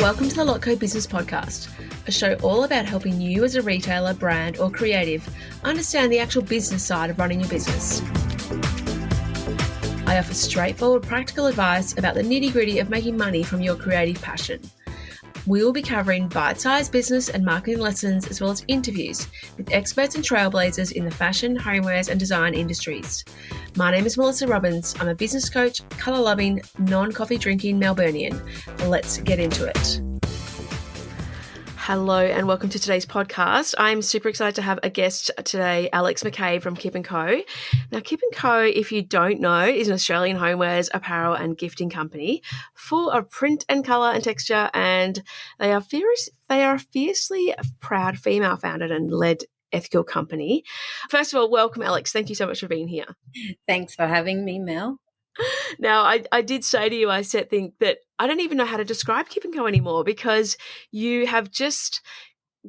Welcome to the Lotco Business Podcast, a show all about helping you as a retailer, brand or creative understand the actual business side of running your business. I offer straightforward practical advice about the nitty-gritty of making money from your creative passion. We will be covering bite-sized business and marketing lessons as well as interviews with experts and trailblazers in the fashion, homewares and design industries. My name is Melissa Robbins. I'm a business coach, colour-loving, non-coffee drinking Melburnian. Let's get into it. Hello and welcome to today's podcast. I'm super excited to have a guest today, Alex McCabe from Kip&Co. Now, Kip&Co, if you don't know, is an Australian homewares, apparel and gifting company full of print and colour and texture, and they are a fiercely proud female-founded and led ethical company. First of all, welcome, Alex. Thank you so much for being here. Thanks for having me, Mel. Now, I did say to you, I think that I don't even know how to describe Kip&Co anymore, because you have just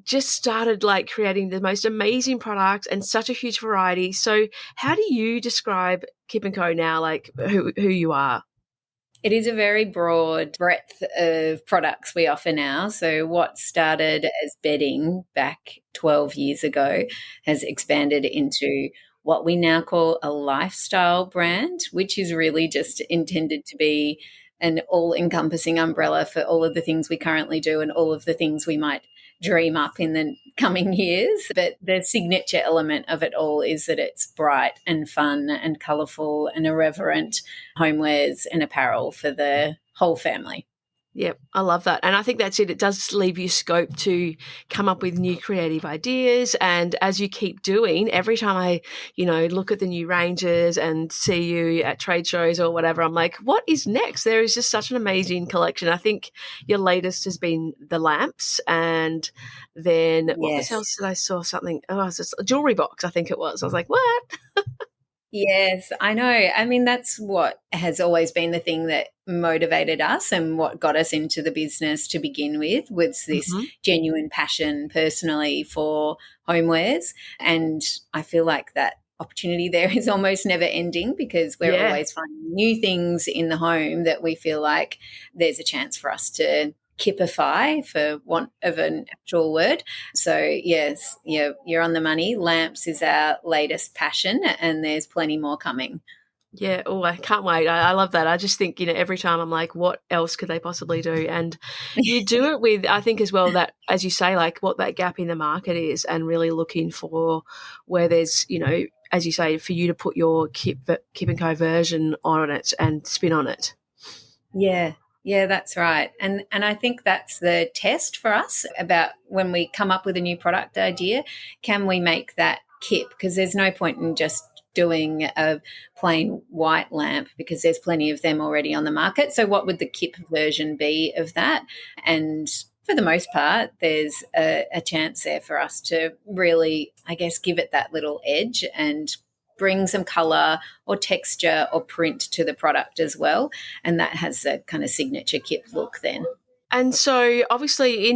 started like creating the most amazing products and such a huge variety. So how do you describe Kip&Co now, like who you are? It is a very broad breadth of products we offer now. So what started as bedding back 12 years ago has expanded into what we now call a lifestyle brand, which is really just intended to be an all-encompassing umbrella for all of the things we currently do and all of the things we might dream up in the coming years. But the signature element of it all is that it's bright and fun and colourful and irreverent homewares and apparel for the whole family. Yep, I love that. And I think that's it. It does leave you scope to come up with new creative ideas. And as you keep doing, every time I, look at the new ranges and see you at trade shows or whatever, I'm like, what is next? There is just such an amazing collection. I think your latest has been the lamps, and then what else did I saw something? Oh, it was just a jewelry box, I think it was. I was like, what? Yes, I know. I mean, that's what has always been the thing that motivated us and what got us into the business to begin with, was this genuine passion personally for homewares. And I feel like that opportunity there is almost never ending, because we're always finding new things in the home that we feel like there's a chance for us to Kipify, for want of an actual word. So yes, you're on the money. Lamps is our latest passion, and there's plenty more coming. Yeah, I can't wait. I love that. I just think, every time I'm like, what else could they possibly do? And you do it with, I think as well, that, as you say, like what that gap in the market is, and really looking for where there's, as you say, for you to put your Kip&Co version on it and spin on it. Yeah, that's right. And I think that's the test for us about when we come up with a new product idea, can we make that Kip? Because there's no point in just doing a plain white lamp, because there's plenty of them already on the market. So what would the Kip version be of that? And for the most part, there's a chance there for us to really, I guess, give it that little edge and bring some colour or texture or print to the product as well. And that has a kind of signature Kip look then. And so obviously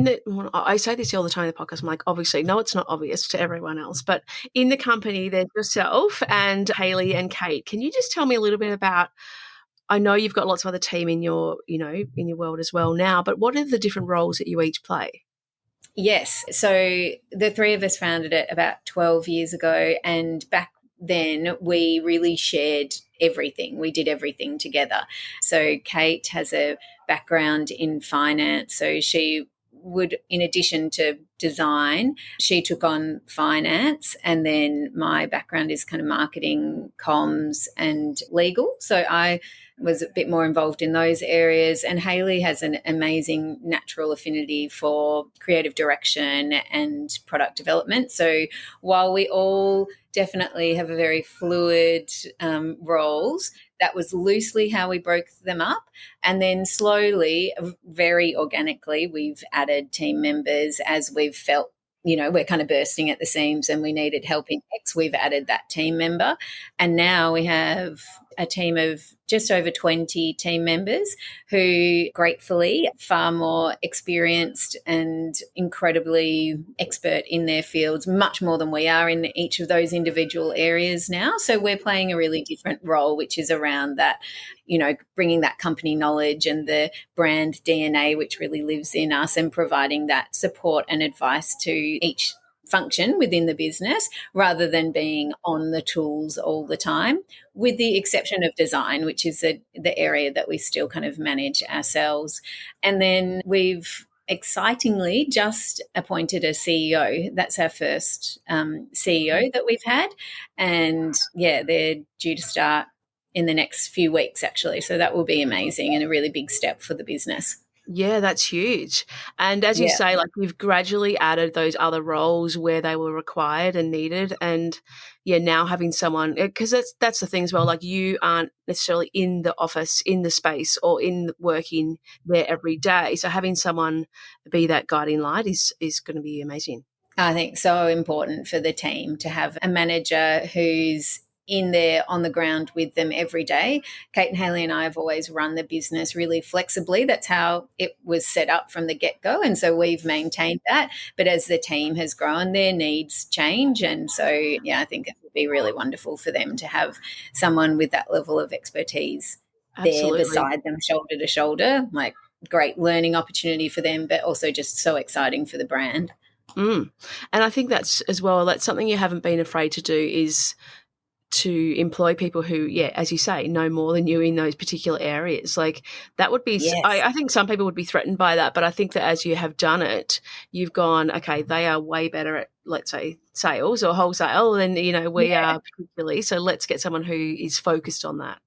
I say this all the time in the podcast, I'm like, obviously, no, it's not obvious to everyone else, but in the company there's yourself and Hayley and Kate. Can you just tell me a little bit about, I know you've got lots of other team in your, in your world as well now, but what are the different roles that you each play? Yes. So the three of us founded it about 12 years ago, and back then we really shared everything. We did everything together. So Kate has a background in finance. So she would, in addition to design, she took on finance. And then my background is kind of marketing, comms and legal. So I was a bit more involved in those areas. And Hayley has an amazing natural affinity for creative direction and product development. So while we all definitely have a very fluid roles, that was loosely how we broke them up. And then slowly, very organically, we've added team members as we've felt, we're kind of bursting at the seams and we needed help in X. We've added that team member. And now we have a team of just over 20 team members who gratefully far more experienced and incredibly expert in their fields, much more than we are in each of those individual areas now. So we're playing a really different role, which is around that, bringing that company knowledge and the brand DNA, which really lives in us, and providing that support and advice to each function within the business rather than being on the tools all the time, with the exception of design, which is the area that we still kind of manage ourselves. And then we've excitingly just appointed a CEO. That's our first CEO that we've had. And yeah, they're due to start in the next few weeks, actually. So that will be amazing and a really big step for the business. Yeah, that's huge. And as you Yeah. say, like you've gradually added those other roles where they were required and needed. And yeah, now having someone, because that's the thing as well, like you aren't necessarily in the office, in the space or in working there every day. So having someone be that guiding light is going to be amazing. I think so important for the team to have a manager who's in there on the ground with them every day. Kate and Hayley and I have always run the business really flexibly. That's how it was set up from the get-go. And so we've maintained that. But as the team has grown, their needs change. And so, yeah, I think it would be really wonderful for them to have someone with that level of expertise there Absolutely. beside them, shoulder to shoulder. Like, great learning opportunity for them, but also just so exciting for the brand. Mm. And I think that's as well, that's something you haven't been afraid to do is to employ people who, yeah, as you say, know more than you in those particular areas. Like that would be, Yes. I think some people would be threatened by that, but I think that as you have done it, you've gone, okay, they are way better at, let's say, sales or wholesale than, we Yeah. are particularly. So let's get someone who is focused on that.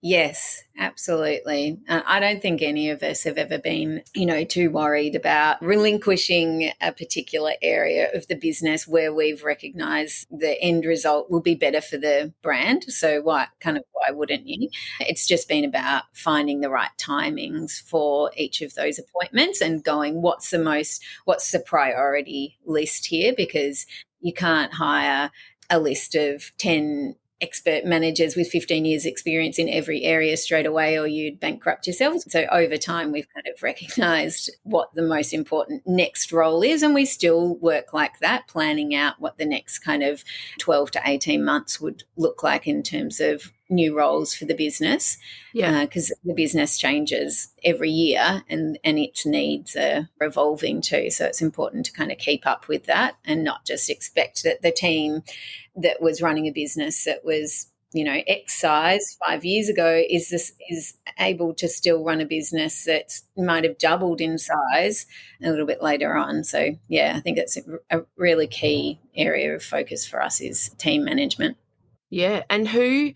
Yes, absolutely. I don't think any of us have ever been, too worried about relinquishing a particular area of the business where we've recognized the end result will be better for the brand. So why wouldn't you? It's just been about finding the right timings for each of those appointments and going, what's the priority list here? Because you can't hire a list of 10 expert managers with 15 years experience in every area straight away, or you'd bankrupt yourself. So over time, we've kind of recognized what the most important next role is. And we still work like that, planning out what the next kind of 12 to 18 months would look like in terms of new roles for the business. Yeah. Because the business changes every year and its needs are evolving too. So it's important to kind of keep up with that and not just expect that the team that was running a business that was, X size 5 years ago is able to still run a business that might have doubled in size a little bit later on. So yeah, I think it's a really key area of focus for us is team management. Yeah. And who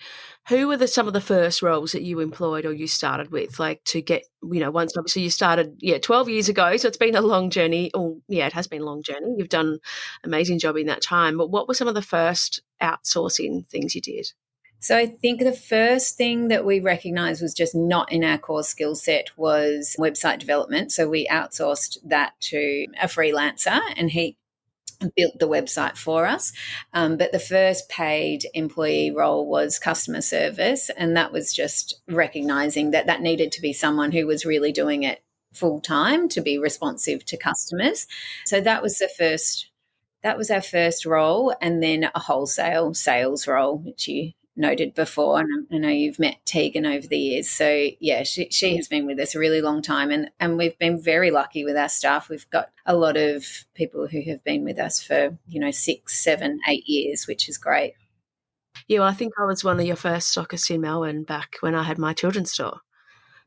were some of the first roles that you employed or you started with, like to get, once obviously you started, 12 years ago. So it's been a long journey. Or yeah, it has been a long journey. You've done an amazing job in that time. But what were some of the first outsourcing things you did? So I think the first thing that we recognized was just not in our core skill set was website development. So we outsourced that to a freelancer and he built the website for us. But the first paid employee role was customer service. And that was just recognizing that needed to be someone who was really doing it full time to be responsive to customers. So that was our first role. And then a wholesale sales role, which you noted before, and I know you've met Tegan over the years. So yeah, she has been with us a really long time, and we've been very lucky with our staff. We've got a lot of people who have been with us for 6, 7, 8 years, which is great. Yeah, well, I think I was one of your first stockists in Melbourne back when I had my children's store. So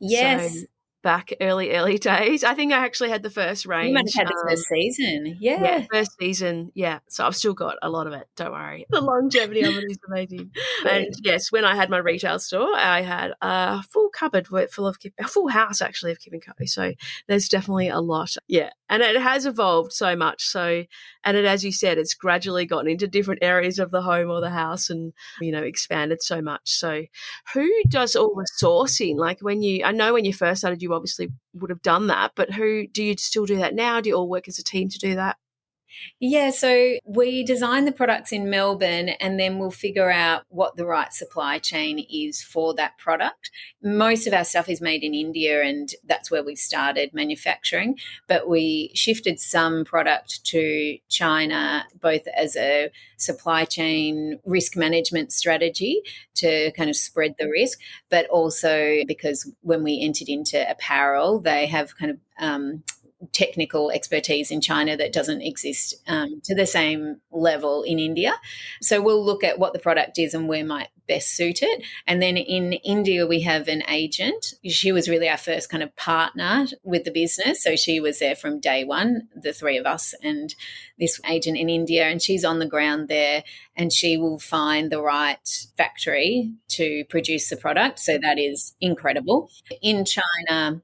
Yes, back early days. I think I actually had the first you might have range. had the first season. Yeah, Yeah, first season, yeah. So I've still got a lot of it, don't worry. The longevity of it is amazing. And good. yes, when I had my retail store, I had a full cupboard full of a full house actually of Kip&Co. So there's definitely a lot. Yeah. And it has evolved so much. So, and as you said, it's gradually gotten into different areas of the home or the house and, expanded so much. So who does all the sourcing? Like I know when you first started, you obviously would have done that, but do you still do that now? Do you all work as a team to do that? Yeah, so we design the products in Melbourne and then we'll figure out what the right supply chain is for that product. Most of our stuff is made in India and that's where we started manufacturing, but we shifted some product to China both as a supply chain risk management strategy to kind of spread the risk, but also because when we entered into apparel, they have kind of technical expertise in China that doesn't exist to the same level in India. So we'll look at what the product is and where might best suit it. And then in India, we have an agent. She was really our first kind of partner with the business. So she was there from day one, the three of us and this agent in India, and she's on the ground there and she will find the right factory to produce the product. So that is incredible. In China,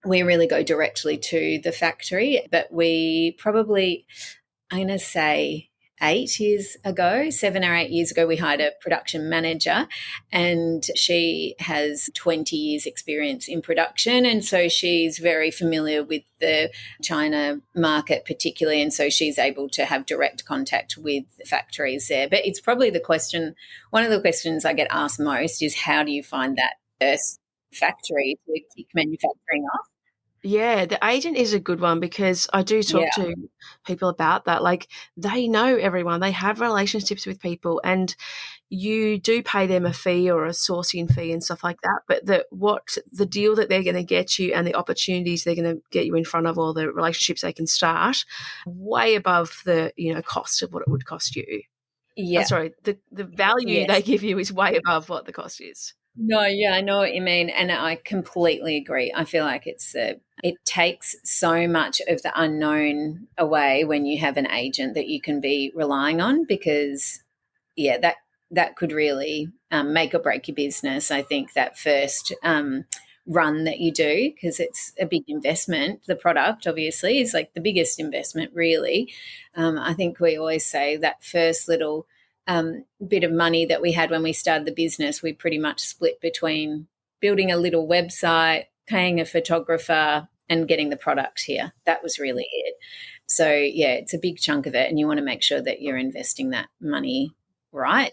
we really go directly to the factory, but we probably, I'm going to say 8 years ago, 7 or 8 years ago, we hired a production manager and she has 20 years experience in production. And so she's very familiar with the China market particularly. And so she's able to have direct contact with factories there. But it's probably one of the questions I get asked most is how do you find that first factory to kick manufacturing off? Yeah, the agent is a good one because I do talk Yeah. to people about that. Like, they know everyone, they have relationships with people, and you do pay them a fee or a sourcing fee and stuff like that. But the deal that they're going to get you and the opportunities they're going to get you in front of, or the relationships they can start, way above the cost of what it would cost you. Yeah. Sorry, the value they Yes. give you is way above what the cost is. No, yeah, I know what you mean, and I completely agree. I feel like it takes so much of the unknown away when you have an agent that you can be relying on, because yeah, that could really make or break your business. I think that first run that you do, because it's a big investment. The product obviously is like the biggest investment, really. I think we always say that first little bit of money that we had when we started the business, we pretty much split between building a little website, paying a photographer, and getting the product here. That was really it. So, yeah, it's a big chunk of it, and you want to make sure that you're investing that money right.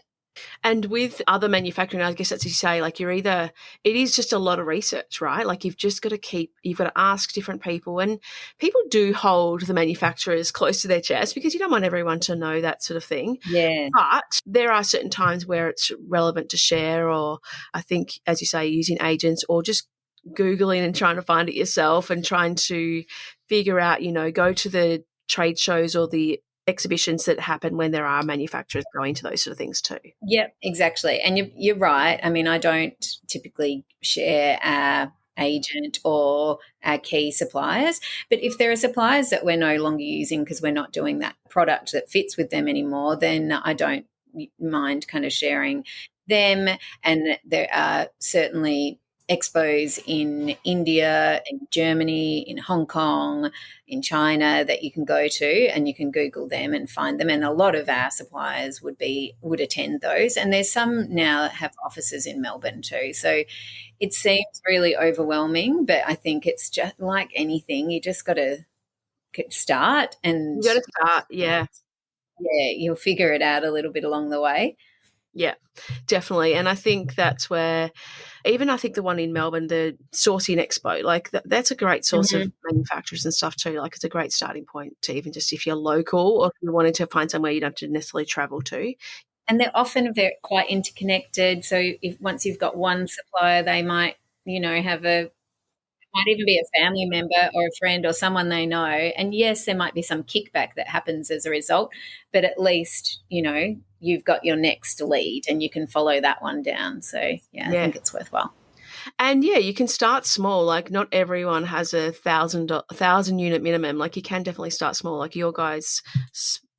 And with other manufacturing, I guess that's as you say, like it is just a lot of research, right? Like you've got to ask different people, and people do hold the manufacturers close to their chest because you don't want everyone to know that sort of thing. Yeah. But there are certain times where it's relevant to share, or I think, as you say, using agents or just Googling and trying to find it yourself and trying to figure out, go to the trade shows or the exhibitions that happen when there are manufacturers going to those sort of things too. Yep, exactly. And you're right. I mean, I don't typically share our agent or our key suppliers, but if there are suppliers that we're no longer using because we're not doing that product that fits with them anymore, then I don't mind kind of sharing them. And there are certainly expos in India, in Germany, in Hong Kong, in China that you can go to, and you can Google them and find them. And a lot of our suppliers would attend those. And there's some now that have offices in Melbourne too. So it seems really overwhelming, but I think it's just like anything, you just got to start, and You got to start, yeah. yeah, you'll figure it out a little bit along the way. Yeah, definitely. And I think that's where, even I think the one in Melbourne, the Sourcing Expo, like that's a great source of manufacturers and stuff too. Like it's a great starting point to even just if you're local or if you wanted to find somewhere you don't have to necessarily travel to. And they're often quite interconnected. So if once you've got one supplier, they might, have might even be a family member or a friend or someone they know. And yes, there might be some kickback that happens as a result, but at least, you've got your next lead and you can follow that one down. So yeah, I Yeah. think it's worthwhile. And yeah, you can start small. Like not everyone has a 1,000 unit minimum. Like you can definitely start small. Like your guys'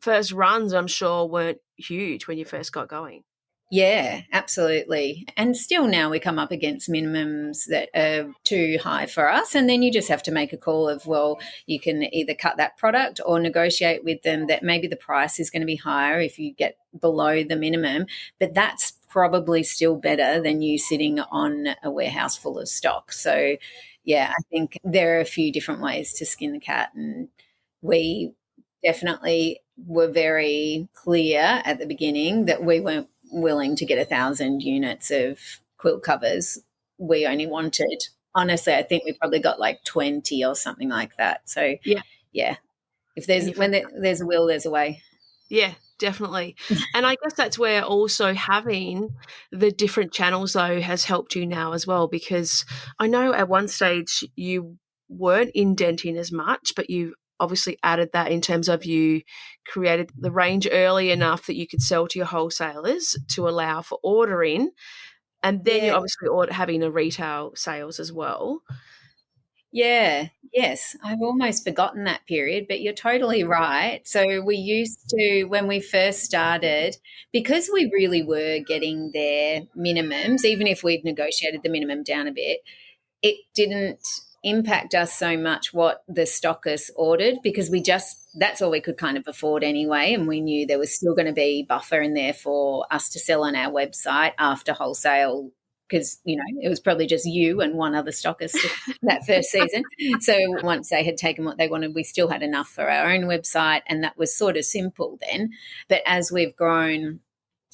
first runs, I'm sure, weren't huge when you first got going. Yeah, absolutely. And still now we come up against minimums that are too high for us. And then you just have to make a call of, well, you can either cut that product or negotiate with them that maybe the price is going to be higher if you get below the minimum. But that's probably still better than you sitting on a warehouse full of stock. So, yeah, I think there are a few different ways to skin the cat. And we definitely were very clear at the beginning that we weren't willing to get 1,000 units of quilt covers. We only wanted, honestly, I think we probably got like 20 or something like that. So Yeah. yeah, if And there's you when there's a will, there's a way. Yeah, definitely. And I guess that's where also having the different channels though has helped you now as well, because I know at one stage you weren't indenting as much, but you obviously added that in terms of you created the range early enough that you could sell to your wholesalers to allow for ordering. And then Yeah. you're obviously having a retail sales as well. Yeah, yes. I've almost forgotten that period, but you're totally right. So we used to, when we first started, because we really were getting their minimums, even if we'd negotiated the minimum down a bit, it didn't impact us so much what the stockers ordered because that's all we could kind of afford anyway. And we knew there was still going to be buffer in there for us to sell on our website after wholesale because, it was probably just you and one other stockist that first season. So once they had taken what they wanted, we still had enough for our own website. And that was sort of simple then. But as we've grown,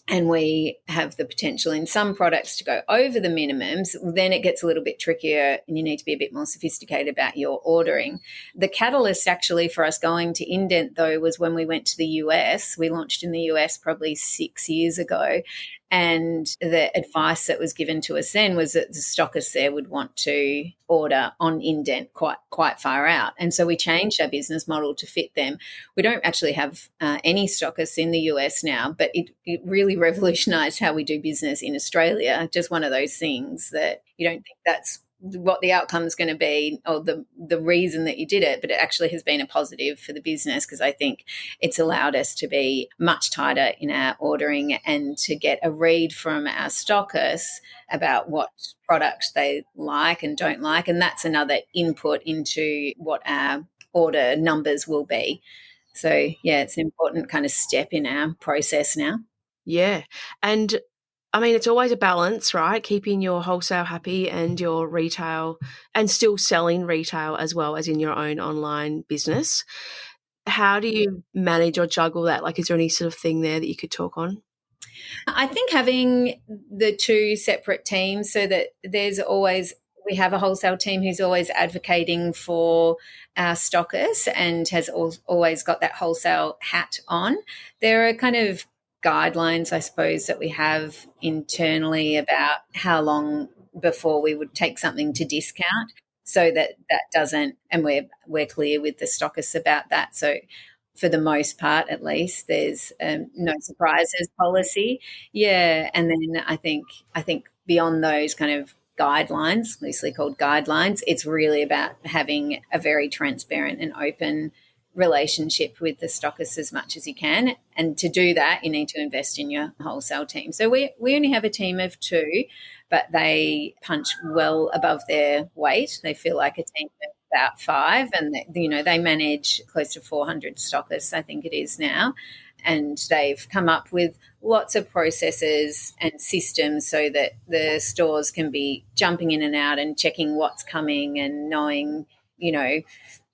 and we have the potential in some products to go over the minimums, then it gets a little bit trickier and you need to be a bit more sophisticated about your ordering. The catalyst actually for us going to indent, though, was when we went to the US. We launched in the US probably 6 years ago. And the advice that was given to us then was that the stockists there would want to order on indent quite far out. And so we changed our business model to fit them. We don't actually have any stockists in the US now, but it really revolutionized how we do business in Australia. Just one of those things that you don't think that's what the outcome is going to be or the reason that you did it, but it actually has been a positive for the business because I think it's allowed us to be much tighter in our ordering and to get a read from our stockists about what products they like and don't like. And that's another input into what our order numbers will be. So, yeah, it's an important kind of step in our process now. Yeah. And I mean, it's always a balance, right? Keeping your wholesale happy and your retail and still selling retail as well as in your own online business. How do you manage or juggle that? Like, is there any sort of thing there that you could talk on? I think having the two separate teams so that we have a wholesale team who's always advocating for our stockers and has always got that wholesale hat on. There are kind of guidelines, I suppose, that we have internally about how long before we would take something to discount so that doesn't, and we're clear with the stockists about that. So for the most part, at least, there's no surprises policy. Yeah, and then I think beyond those kind of guidelines, loosely called guidelines, it's really about having a very transparent and open relationship with the stockists as much as you can. And to do that, you need to invest in your wholesale team. So we only have a team of 2, but they punch well above their weight. They feel like a team of about 5, and they manage close to 400 stockists, I think it is now. And they've come up with lots of processes and systems so that the stores can be jumping in and out and checking what's coming and knowing,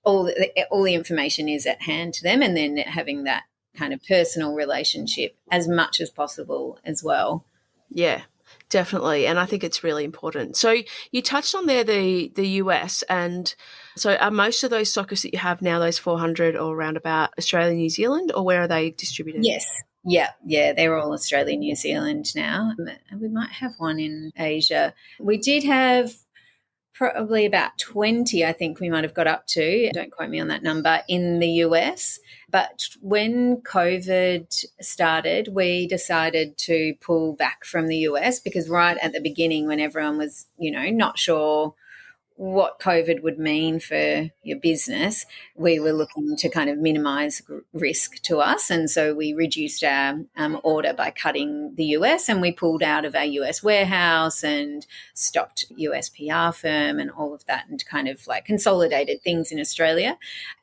all the information is at hand to them, and then having that kind of personal relationship as much as possible as well. Yeah, definitely. And I think it's really important. So you touched on there the US, and so are most of those stockists that you have now, those 400 or around about Australia, New Zealand, or where are they distributed? Yes. Yeah, they're all Australia, New Zealand now. We might have one in Asia. We did have probably about 20, I think we might have got up to, don't quote me on that number, in the US. But when COVID started, we decided to pull back from the US because right at the beginning, when everyone was, not sure what COVID would mean for your business, we were looking to kind of minimize risk to us. And so we reduced our order by cutting the US, and we pulled out of our US warehouse and stopped US PR firm and all of that, and kind of like consolidated things in Australia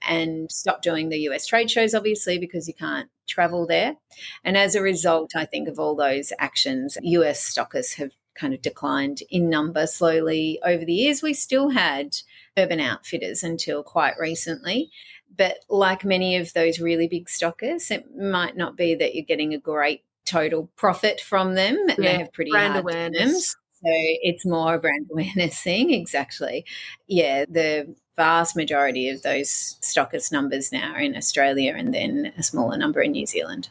and stopped doing the US trade shows, obviously, because you can't travel there. And as a result, I think, of all those actions, US stockists have kind of declined in number slowly over the years. We still had Urban Outfitters until quite recently, But like many of those really big stockists, it might not be that you're getting a great total profit from them, and they have pretty brand hard awareness. terms. So it's more a brand awareness thing, exactly. Yeah, the vast majority of those stockist numbers now are in Australia and then a smaller number in New Zealand.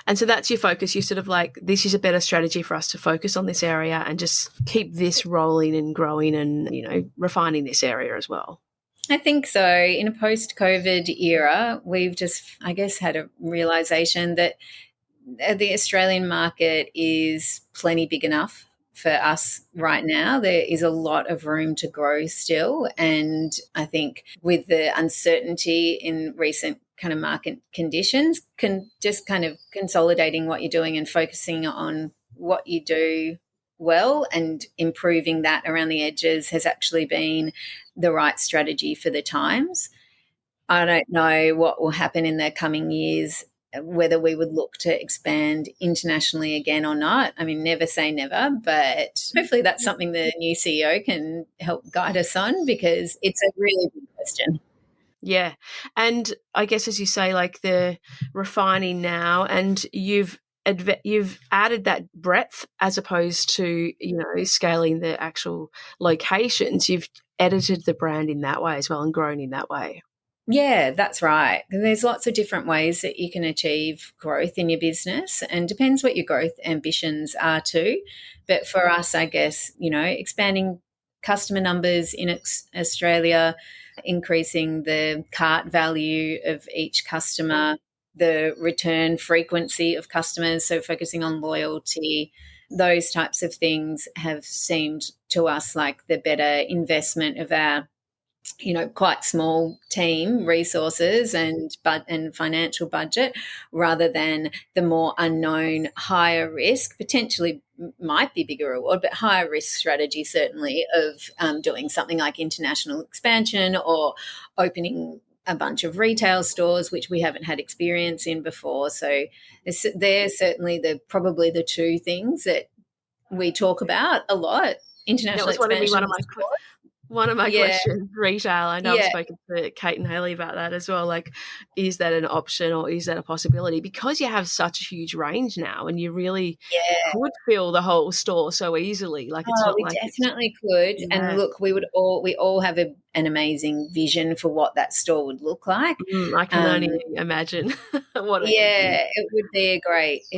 And so that's your focus. You're sort of like, this is a better strategy for us to focus on this area and just keep this rolling and growing and, you know, refining this area as well. I think so. In a post-COVID era, we've just, I guess, had a realization that the Australian market is plenty big enough for us right now. There is a lot of room to grow still. And I think with the uncertainty in recent kind of market conditions, can just kind of consolidating what you're doing and focusing on what you do well and improving that around the edges has actually been the right strategy for the times. I don't know what will happen in the coming years, whether we would look to expand internationally again or not. I mean, never say never, but hopefully that's something the new CEO can help guide us on, because it's a really big question. Yeah. And I guess, as you say, like the refining now, and you've added that breadth as opposed to, you know, scaling the actual locations. You've edited the brand in that way as well and grown in that way. Yeah, that's right. And there's lots of different ways that you can achieve growth in your business, and depends what your growth ambitions are too. But for us, I guess, you know, expanding customer numbers in Australia, increasing the cart value of each customer, the return frequency of customers, so focusing on loyalty, those types of things have seemed to us like the better investment of our, you know, quite small team resources and financial budget, rather than the more unknown, higher risk, potentially might be bigger reward, but higher risk strategy certainly of doing something like international expansion or opening a bunch of retail stores, which we haven't had experience in before. So they're certainly probably the two things that we talk about a lot. International That was expansion. one of my Yeah. questions. Retail. I know I've Yeah. spoken to Kate and Hayley about that as well. Like, is that an option or is that a possibility? Because you have such a huge range now, and you really Yeah. could fill the whole store so easily. Like, it's Oh, not we like definitely could. And yeah. look, we all have an amazing vision for what that store would look like. I can only imagine what it could be. Yeah, it would be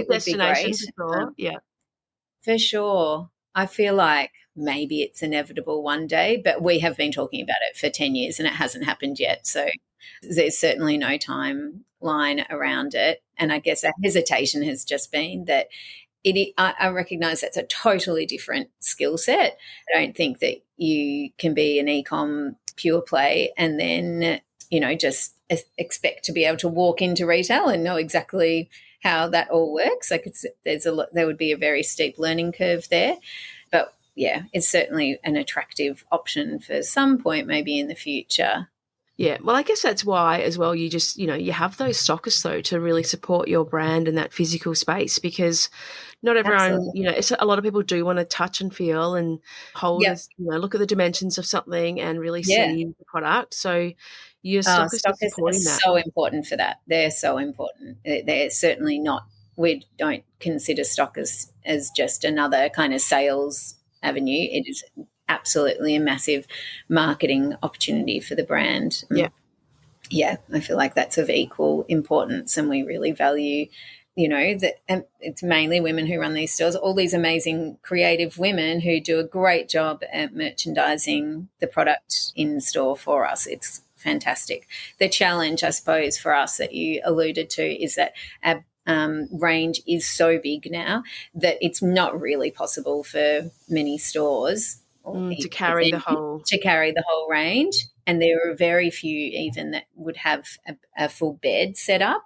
Destination great. for sure. Yeah. For sure. I feel like maybe it's inevitable one day, but we have been talking about it for 10 years and it hasn't happened yet. So there's certainly no timeline around it. And I guess our hesitation has just been that I recognize that's a totally different skill set. I don't think that you can be an e-com pure play and then, you know, just expect to be able to walk into retail and know exactly how that all works. Like there would be a very steep learning curve there. But yeah, it's certainly an attractive option for some point maybe in the future. Yeah, well, I guess that's why as well you just, you know, you have those stockists though to really support your brand and that physical space, because not everyone, Absolutely. you know, a lot of people do want to touch and feel and hold, Yep. as, you know, look at the dimensions of something and really Yeah. see the product. So your Oh, stockists are stockists are supporting that. so important for that. They're so important. They're certainly not, we don't consider stockists as just another kind of sales avenue. It is absolutely a massive marketing opportunity for the brand. Yeah. Yeah, I feel like that's of equal importance, and we really value, you know, that it's mainly women who run these stores, all these amazing creative women who do a great job at merchandising the product in store for us. It's fantastic. The challenge, I suppose, for us that you alluded to is that our range is so big now that it's not really possible for many stores To carry the whole range. And there are very few even that would have a full bed set up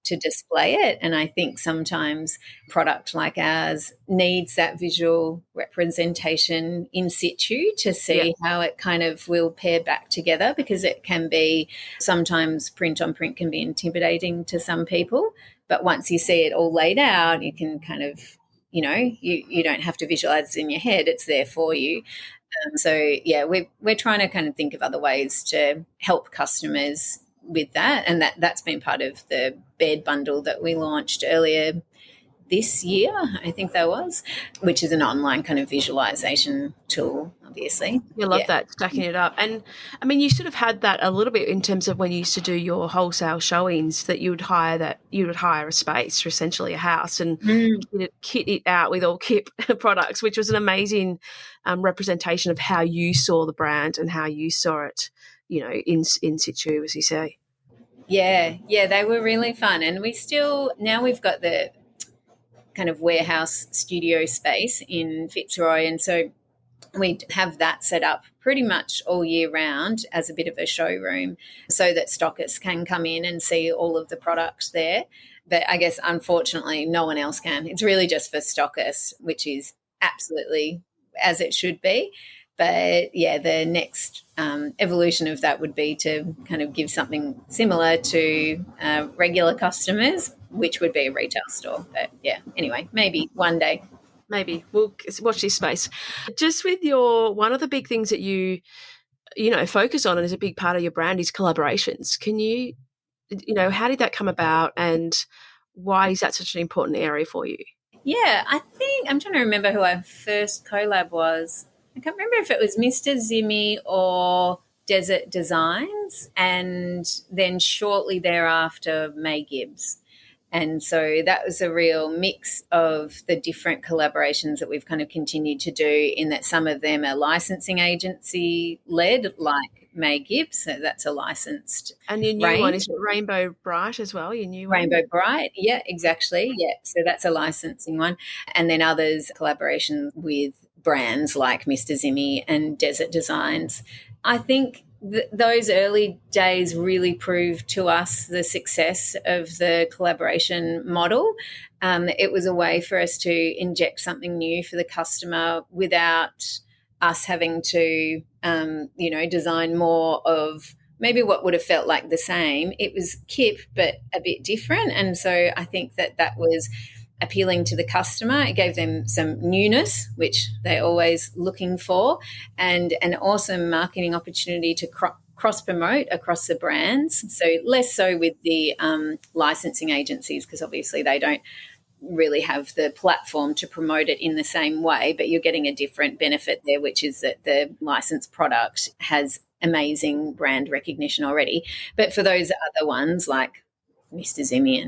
to display it. And I think sometimes product like ours needs that visual representation in situ to see how it kind of will pair back together, because it can be sometimes print on print can be intimidating to some people. But once you see it all laid out, you can kind of, you know, you don't have to visualize it in your head. It's there for you. So, yeah, we're trying to kind of think of other ways to help customers with that. And that's been part of the bed bundle that we launched earlier this year, I think that was, which is an online kind of visualization tool, obviously. You love that, stacking it up. And I mean, you sort of had that a little bit in terms of when you used to do your wholesale showings, that you would hire a space, or essentially a house, and kit it out with all Kip products, which was an amazing representation of how you saw the brand and how you saw it, in situ, as you say. Yeah, they were really fun. And now we've got the kind of warehouse studio space in Fitzroy. And so we have that set up pretty much all year round as a bit of a showroom so that stockists can come in and see all of the products there. But I guess, unfortunately, no one else can. It's really just for stockists, which is absolutely as it should be. But, yeah, the next evolution of that would be to kind of give something similar to regular customers, which would be a retail store. But, yeah, anyway, maybe one day. Maybe we'll watch this space. Just with one of the big things that you focus on and is a big part of your brand is collaborations. Can you how did that come about, and why is that such an important area for you? Yeah, I think I'm trying to remember who our first collab was. I can't remember if it was Mr. Zimmy or Desert Designs, and then shortly thereafter May Gibbs. And so that was a real mix of the different collaborations that we've kind of continued to do, in that some of them are licensing agency led, like May Gibbs. So that's a licensed And your new range. one, is it Rainbow Bright as well, your new one? Rainbow Bright, yeah, exactly. Yeah, so that's a licensing one. And then others, collaborations with brands like Mr. Zimmy and Desert Designs. I think those early days really proved to us the success of the collaboration model. It was a way for us to inject something new for the customer without us having to, design more of maybe what would have felt like the same. It was Kip, but a bit different. And so I think that was appealing to the customer. It gave them some newness, which they're always looking for, and an awesome marketing opportunity to cross-promote across the brands. So less so with the licensing agencies, because obviously they don't really have the platform to promote it in the same way, but you're getting a different benefit there, which is that the licensed product has amazing brand recognition already. But for those other ones like Mr. Zimmy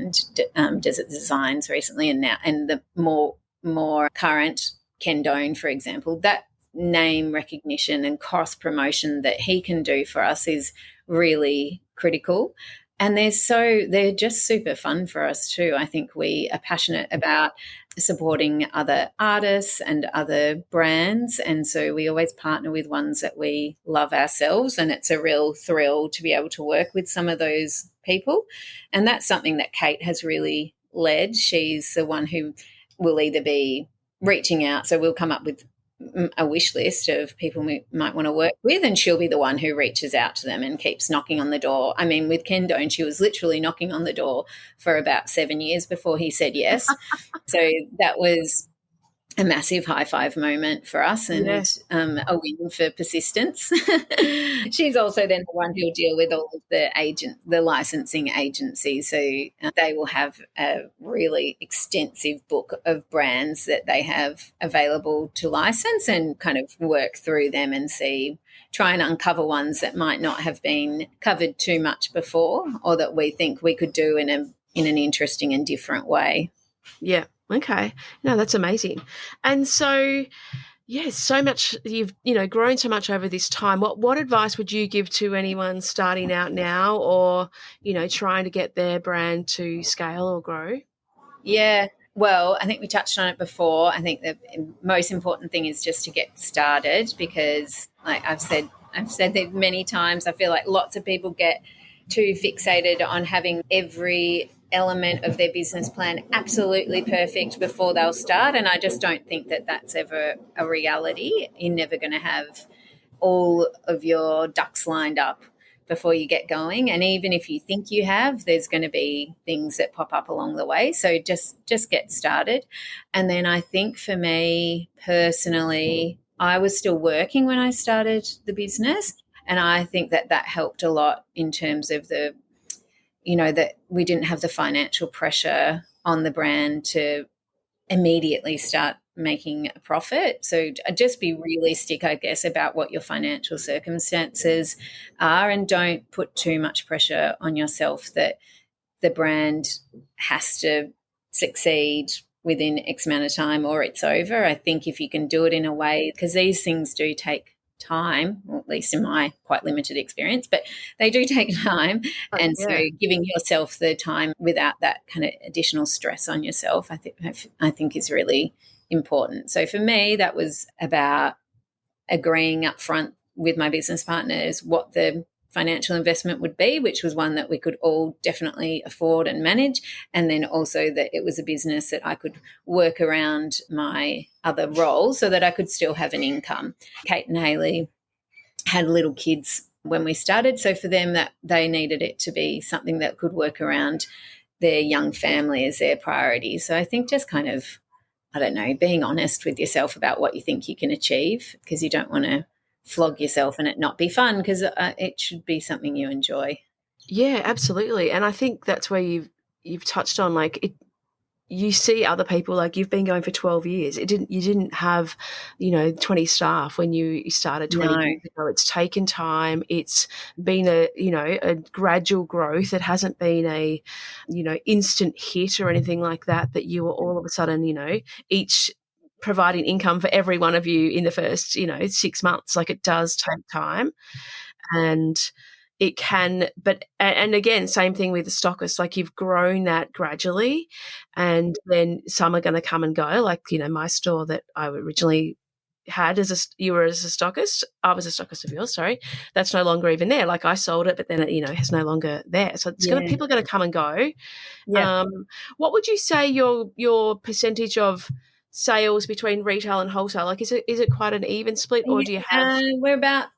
and Desert Designs recently, and the more current Ken Doan, for example, that name recognition and cross promotion that he can do for us is really critical. And they're just super fun for us too. I think we are passionate about supporting other artists and other brands, and so we always partner with ones that we love ourselves, and it's a real thrill to be able to work with some of those people. And that's something that Kate has really led. She's the one who will either be reaching out, so we'll come up with a wish list of people we might want to work with, and she'll be the one who reaches out to them and keeps knocking on the door. I mean, with Ken Doan, she was literally knocking on the door for about 7 years before he said yes. So that was a massive high five moment for us, and a win for persistence. She's also then the one who'll deal with all of the licensing agencies. So they will have a really extensive book of brands that they have available to license, and kind of work through them and try and uncover ones that might not have been covered too much before, or that we think we could do in an interesting and different way. Yeah. Okay. No, that's amazing. And so, so much you've, grown so much over this time. What advice would you give to anyone starting out now, or, trying to get their brand to scale or grow? Yeah. Well, I think we touched on it before. I think the most important thing is just to get started, because like I've said that many times, I feel like lots of people get too fixated on having every element of their business plan absolutely perfect before they'll start, and I just don't think that that's ever a reality. You're never going to have all of your ducks lined up before you get going, and even if you think you have, there's going to be things that pop up along the way. So just get started. And then I think for me personally, I was still working when I started the business, and I think that helped a lot in terms of the that we didn't have the financial pressure on the brand to immediately start making a profit. So just be realistic, I guess, about what your financial circumstances are, and don't put too much pressure on yourself that the brand has to succeed within X amount of time or it's over. I think if you can do it in a way, because these things do take time, or at least in my quite limited experience, but they do take time. And so giving yourself the time without that kind of additional stress on yourself, I think is really important. So for me, that was about agreeing up front with my business partners what the financial investment would be, which was one that we could all definitely afford and manage, and then also that it was a business that I could work around my other roles so that I could still have an income. Kate and Hayley had little kids when we started, so for them that they needed it to be something that could work around their young family as their priority. So I think just kind of, I don't know, being honest with yourself about what you think you can achieve, because you don't want to flog yourself and it not be fun, because it should be something you enjoy. Yeah, absolutely. And I think that's where you've touched on, like, you see other people, like you've been going for 12 years. You didn't have, 20 staff when you started 20 years ago. It's taken time. It's been a gradual growth. It hasn't been a, instant hit or anything like that you were all of a sudden, each providing income for every one of you in the first, 6 months. Like, it does take time, and it can, and again, same thing with the stockists, like you've grown that gradually, and then some are going to come and go. Like, my store that I originally had you were as a stockist, I was a stockist of yours, sorry, that's no longer even there. Like, I sold it, but then it, it's no longer there. So people are going to come and go. Yeah. What would you say your percentage of sales between retail and wholesale? Like, is it quite an even split, or do you have? We're about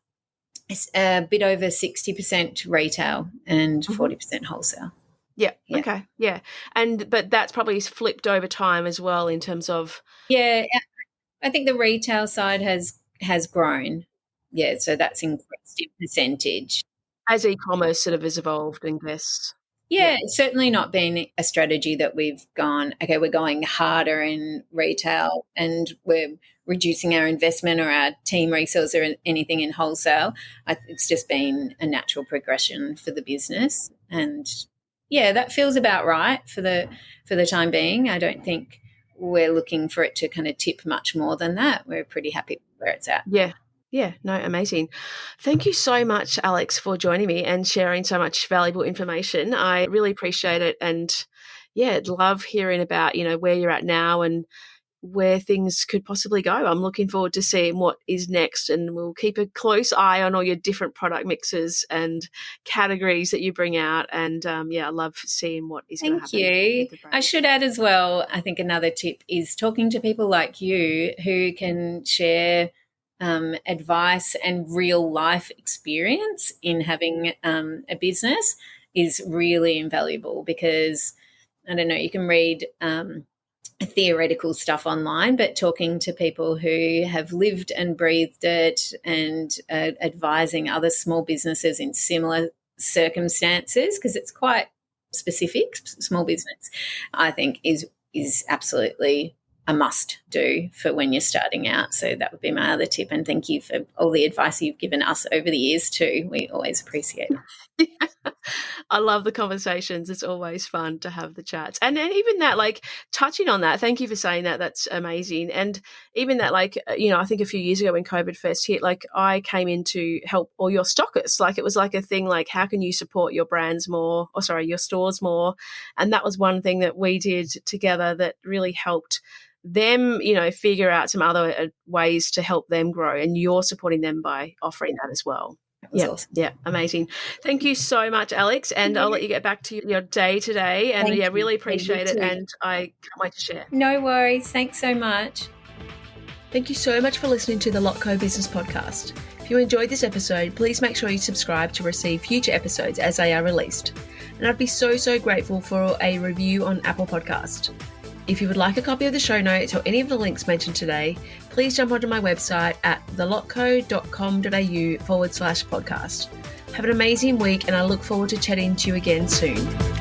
a bit over 60% retail and 40% wholesale. Yeah. Okay. Yeah. But that's probably flipped over time as well in terms of. Yeah. I think the retail side has grown. Yeah. So that's increased in percentage. As e-commerce sort of has evolved, I guess. Yeah, it's certainly not been a strategy that we've gone, okay, we're going harder in retail and we're reducing our investment or our team resource or anything in wholesale. It's just been a natural progression for the business. And yeah, that feels about right for the time being. I don't think we're looking for it to kind of tip much more than that. We're pretty happy where it's at. Yeah. Yeah, no, amazing. Thank you so much, Alex, for joining me and sharing so much valuable information. I really appreciate it. And yeah, I'd love hearing about, where you're at now and where things could possibly go. I'm looking forward to seeing what is next, and we'll keep a close eye on all your different product mixes and categories that you bring out. And I love seeing what is going to happen. Thank you. I should add as well, I think another tip is talking to people like you who can share advice and real life experience in having a business is really invaluable, because I don't know, you can read theoretical stuff online, but talking to people who have lived and breathed it and advising other small businesses in similar circumstances, because it's quite specific, small business, I think is absolutely a must do for when you're starting out. So that would be my other tip. And thank you for all the advice you've given us over the years too. We always appreciate it. I love the conversations. It's always fun to have the chats. And even that, like, touching on that, thank you for saying that. That's amazing. And even that, like, I think a few years ago when COVID first hit, like, I came in to help all your stockists. Like, it was like a thing, like, how can you support your brands more, your stores more? And that was one thing that we did together that really helped them, figure out some other ways to help them grow, and you're supporting them by offering that as well. Awesome. Yeah, amazing. Thank you so much, Alex, and I'll let you get back to your day today, and really appreciate it, and I can't wait to share. No worries. Thanks so much. Thank you so much for listening to the Kip&Co Business Podcast. If you enjoyed this episode, please make sure you subscribe to receive future episodes as they are released, and I'd be so grateful for a review on Apple Podcast. If you would like a copy of the show notes or any of the links mentioned today, please jump onto my website at thelotco.com.au/podcast. Have an amazing week, and I look forward to chatting to you again soon.